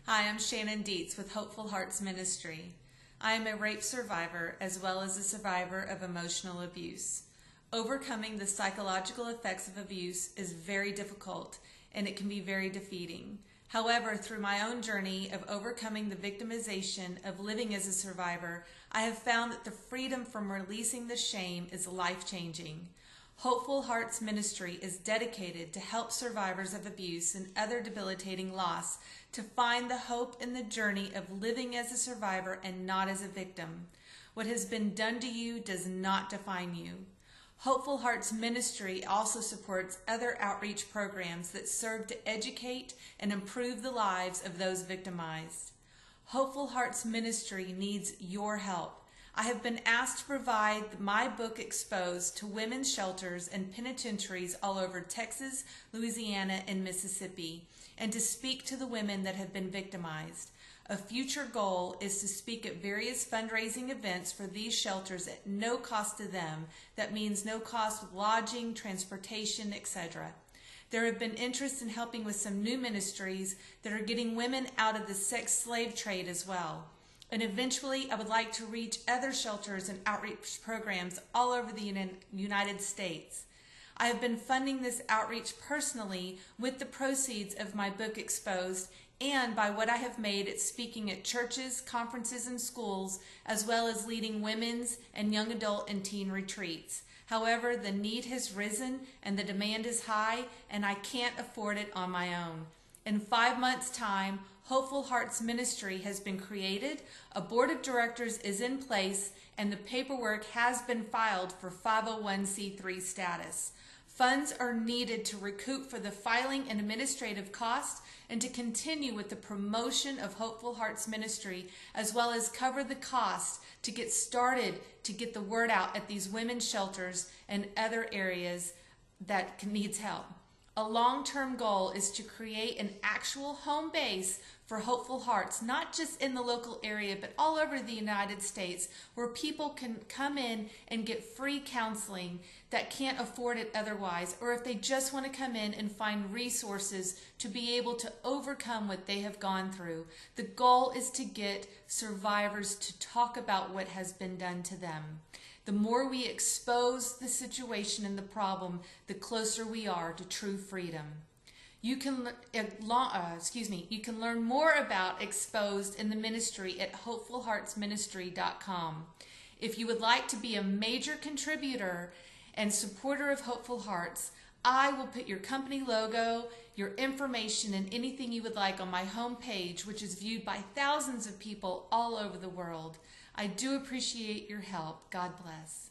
Hi, I'm Shannon Dietz with Hopeful Hearts Ministry. I am a rape survivor as well as a survivor of emotional abuse. Overcoming the psychological effects of abuse is very difficult and it can be very defeating. However, through my own journey of overcoming the victimization of living as a survivor, I have found that the freedom from releasing the shame is life-changing. Hopeful Hearts Ministry is dedicated to help survivors of abuse and other debilitating loss to find the hope in the journey of living as a survivor and not as a victim. What has been done to you does not define you. Hopeful Hearts Ministry also supports other outreach programs that serve to educate and improve the lives of those victimized. Hopeful Hearts Ministry needs your help. I have been asked to provide my book Exposed to women's shelters and penitentiaries all over Texas, Louisiana, and Mississippi, and to speak to the women that have been victimized. A future goal is to speak at various fundraising events for these shelters at no cost to them. That means no cost with lodging, transportation, etc. There have been interest in helping with some new ministries that are getting women out of the sex slave trade as well. And eventually, I would like to reach other shelters and outreach programs all over the United States. I have been funding this outreach personally with the proceeds of my book Exposed and by what I have made at speaking at churches, conferences, and schools, as well as leading women's and young adult and teen retreats. However, the need has risen and the demand is high, and I can't afford it on my own. In 5 months' time, Hopeful Hearts Ministry has been created, a board of directors is in place, and the paperwork has been filed for 501c3 status. Funds are needed to recoup for the filing and administrative costs and to continue with the promotion of Hopeful Hearts Ministry, as well as cover the cost to get started to get the word out at these women's shelters and other areas that needs help. A long-term goal is to create an actual home base for Hopeful Hearts, not just in the local area, but all over the United States, where people can come in and get free counseling that can't afford it otherwise, or if they just want to come in and find resources to be able to overcome what they have gone through. The goal is to get survivors to talk about what has been done to them. The more we expose the situation and the problem, the closer we are to true freedom. You can learn more about Exposed in the ministry at hopefulheartsministry.com. If you would like to be a major contributor and supporter of Hopeful Hearts, I will put your company logo, your information, and anything you would like on my homepage, which is viewed by thousands of people all over the world. I do appreciate your help. God bless.